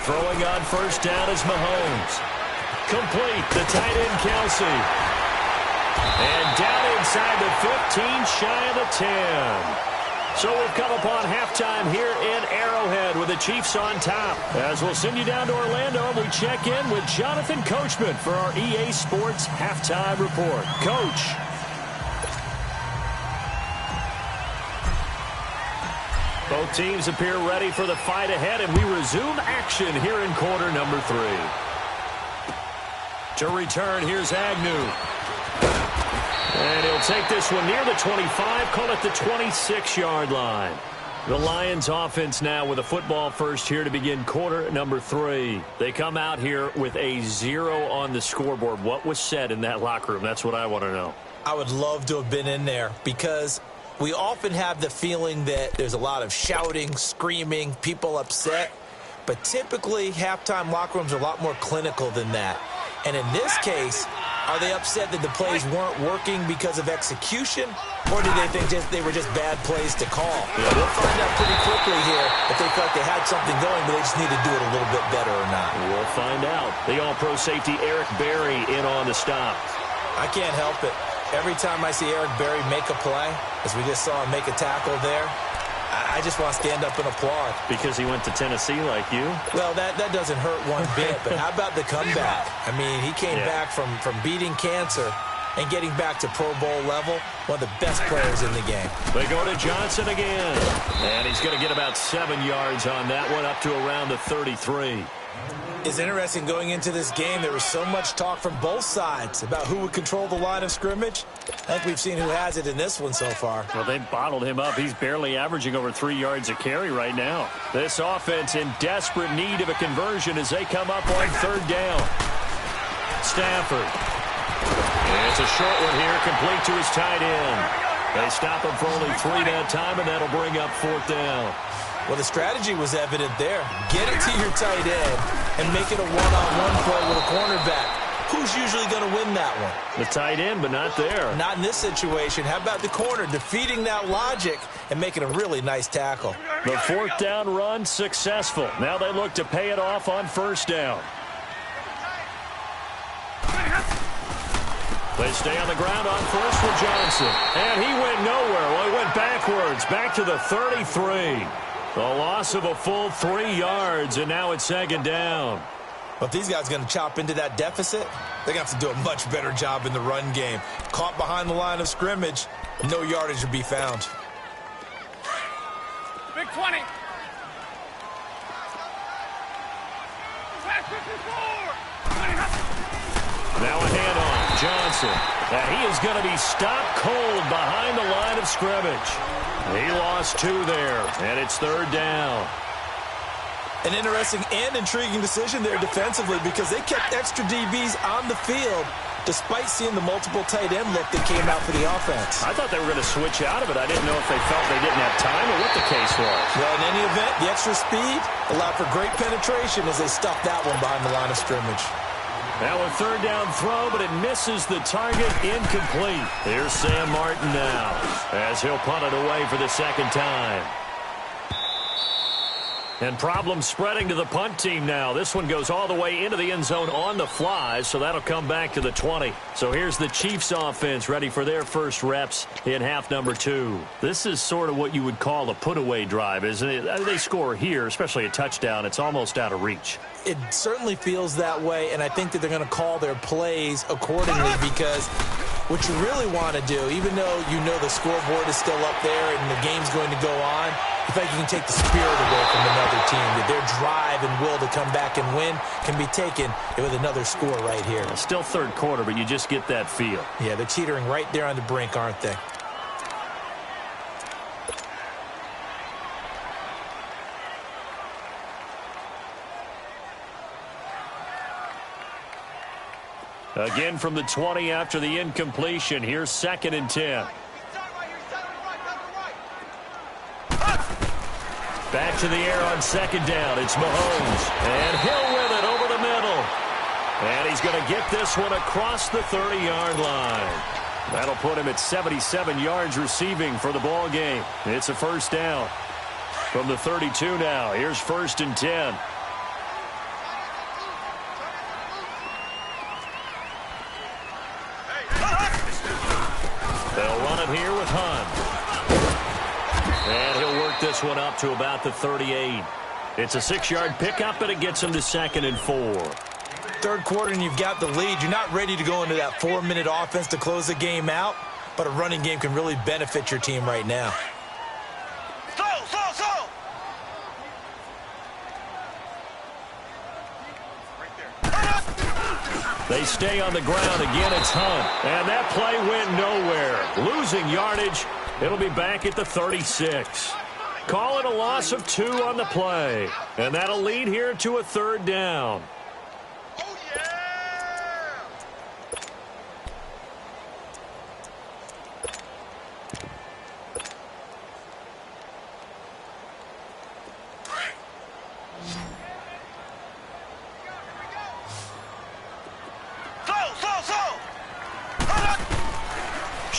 Throwing on first down is Mahomes. Complete, the tight end Kelsey. And down inside the 15, shy of the 10. So we've come upon halftime here in Arrowhead with the Chiefs on top. As we'll send you down to Orlando, we check in with Jonathan Coachman for our EA Sports Halftime Report. Coach. Both teams appear ready for the fight ahead, and we resume action here in quarter number 3. To return, here's Agnew. And he'll take this one near the 25, call it the 26-yard line. The Lions offense now with a football first here to begin quarter number 3. They come out here with a 0 on the scoreboard. What was said in that locker room? That's what I want to know. I would love to have been in there because we often have the feeling that there's a lot of shouting, screaming, people upset. But typically, halftime locker rooms are a lot more clinical than that. And in this case, are they upset that the plays weren't working because of execution, or do they think they were just bad plays to call? Yeah. We'll find out pretty quickly here if they felt they had something going, but they just need to do it a little bit better or not. We'll find out. The All-Pro safety Eric Berry in on the stop. I can't help it. Every time I see Eric Berry make a play, as we just saw him make a tackle there, I just want to stand up and applaud. Because he went to Tennessee like you? Well, that doesn't hurt one bit, but how about the comeback? I mean, he came back from beating cancer and getting back to Pro Bowl level, one of the best players in the game. They go to Johnson again, and he's going to get about 7 yards on that one, up to around the 33. It's interesting going into this game. There was so much talk from both sides about who would control the line of scrimmage. I think we've seen who has it in this one so far. Well, they bottled him up. He's barely averaging over 3 yards a carry right now. This offense in desperate need of a conversion as they come up on third down. Stafford. And it's a short one here, complete to his tight end. They stop him for only 3 that time, and that'll bring up fourth down. Well, the strategy was evident there. Get it to your tight end and make it a one-on-one play with a cornerback. Who's usually going to win that one? The tight end, but not there. Not in this situation. How about the corner defeating that logic and making a really nice tackle? The fourth down run successful. Now they look to pay it off on first down. They stay on the ground on first with Johnson. And he went nowhere. Well, he went backwards, back to the 33. The loss of a full 3 yards, and now it's second down. But if these guys are going to chop into that deficit, they're going to have to do a much better job in the run game. Caught behind the line of scrimmage, no yardage to be found. Big 20. Now a handoff. Johnson. And he is going to be stopped cold behind the line of scrimmage. He lost 2 there, and it's third down. An interesting and intriguing decision there defensively because they kept extra DBs on the field despite seeing the multiple tight end look that came out for the offense. I thought they were going to switch out of it. I didn't know if they felt they didn't have time or what the case was. Well, in any event, the extra speed allowed for great penetration as they stuffed that one behind the line of scrimmage. Now a third down throw, but it misses the target, incomplete. Here's Sam Martin now as he'll punt it away for the second time. And problems spreading to the punt team now. This one goes all the way into the end zone on the fly, so that'll come back to the 20. So here's the Chiefs offense ready for their first reps in half number 2. This is sort of what you would call a put-away drive, isn't it? They score here, especially a touchdown. It's almost out of reach. It certainly feels that way, and I think that they're going to call their plays accordingly because what you really want to do, even though you know the scoreboard is still up there and the game's going to go on, you think you can take the spirit away from another team, that their drive and will to come back and win can be taken with another score right here. Still third quarter, but you just get that feel. Yeah, they're teetering right there on the brink, aren't they? Again from the 20 after the incompletion. Here's 2nd and 10. Back to the air on second down. It's Mahomes. And Hill with it over the middle. And he's going to get this one across the 30-yard line. That'll put him at 77 yards receiving for the ball game. It's a first down. From the 32 now. Here's 1st and 10. And he'll work this one up to about the 38. It's a 6-yard pickup, and it gets him to 2nd and 4. Third quarter, and you've got the lead. You're not ready to go into that 4-minute offense to close the game out, but a running game can really benefit your team right now. They stay on the ground. Again, it's Hunt. And that play went nowhere. Losing yardage. It'll be back at the 36. Call it a loss of 2 on the play. And that'll lead here to a 3rd down.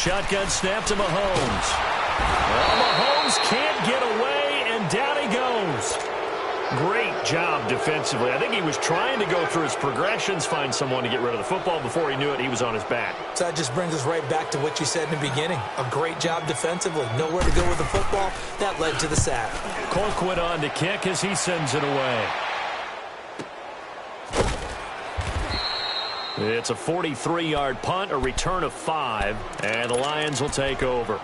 Shotgun snap to Mahomes. Well, Mahomes can't get away, and down he goes. Great job defensively. I think he was trying to go through his progressions, find someone to get rid of the football. Before he knew it, he was on his back. So that just brings us right back to what you said in the beginning. A great job defensively. Nowhere to go with the football. That led to the sack. Colquitt on to kick as he sends it away. It's a 43-yard punt, a return of 5, and the Lions will take over.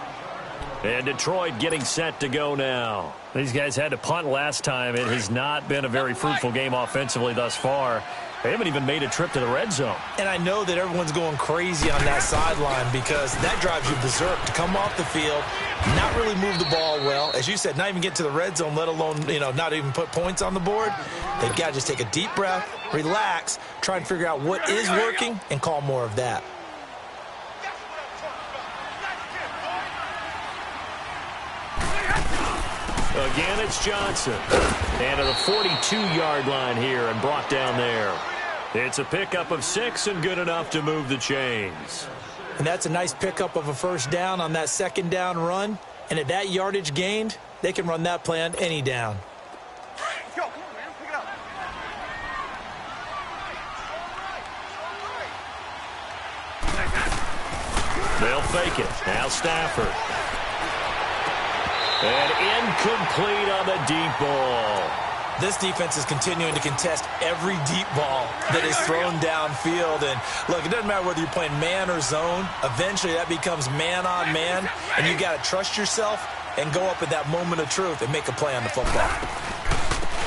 And Detroit getting set to go now. These guys had to punt last time. It has not been a very fruitful game offensively thus far. They haven't even made a trip to the red zone. And I know that everyone's going crazy on that sideline because that drives you berserk to come off the field, not really move the ball well. As you said, not even get to the red zone, let alone, not even put points on the board. They've got to just take a deep breath, relax, try and figure out what is working, and call more of that. Again, it's Johnson. And to the 42-yard line here and brought down there. It's a pickup of 6 and good enough to move the chains. And that's a nice pickup of a first down on that second down run. And at that yardage gained, they can run that play on any down. Go, come on, man. Pick it up. They'll fake it. Now Stafford. And incomplete on the deep ball. This defense is continuing to contest every deep ball that is thrown downfield. And, look, it doesn't matter whether you're playing man or zone. Eventually, that becomes man-on-man, and you got to trust yourself and go up at that moment of truth and make a play on the football.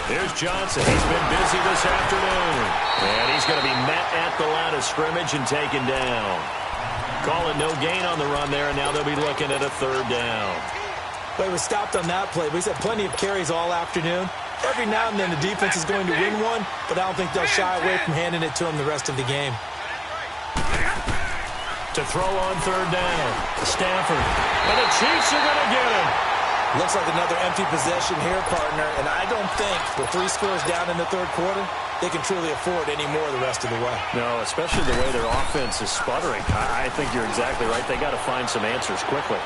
Here's Johnson. He's been busy this afternoon. And he's going to be met at the line of scrimmage and taken down. Calling no gain on the run there, and now they'll be looking at a 3rd down. But he was stopped on that play. But he's had plenty of carries all afternoon. Every now and then the defense is going to win one, but I don't think they'll shy away from handing it to him the rest of the game. To throw on 3rd down. Stafford. And the Chiefs are going to get him. Looks like another empty possession here, partner. And I don't think with 3 scores down in the 3rd quarter, they can truly afford any more the rest of the way. No, especially the way their offense is sputtering. I think you're exactly right. They got to find some answers quickly.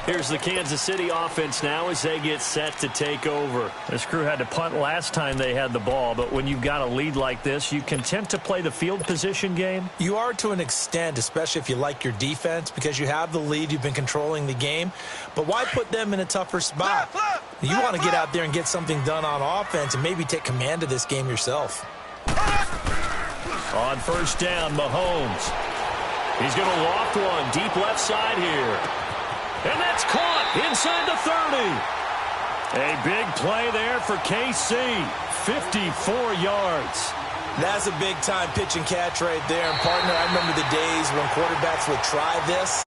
Here's the Kansas City offense now as they get set to take over. This crew had to punt last time they had the ball, but when you've got a lead like this, you content to play the field position game? You are to an extent, especially if you like your defense, because you have the lead, you've been controlling the game. But why put them in a tougher spot? You want to get out there and get something done on offense and maybe take command of this game yourself. On 1st down, Mahomes. He's going to loft one deep left side here. And that's caught inside the 30. A big play there for KC. 54 yards. That's a big-time pitch and catch right there. And, partner, I remember the days when quarterbacks would try this.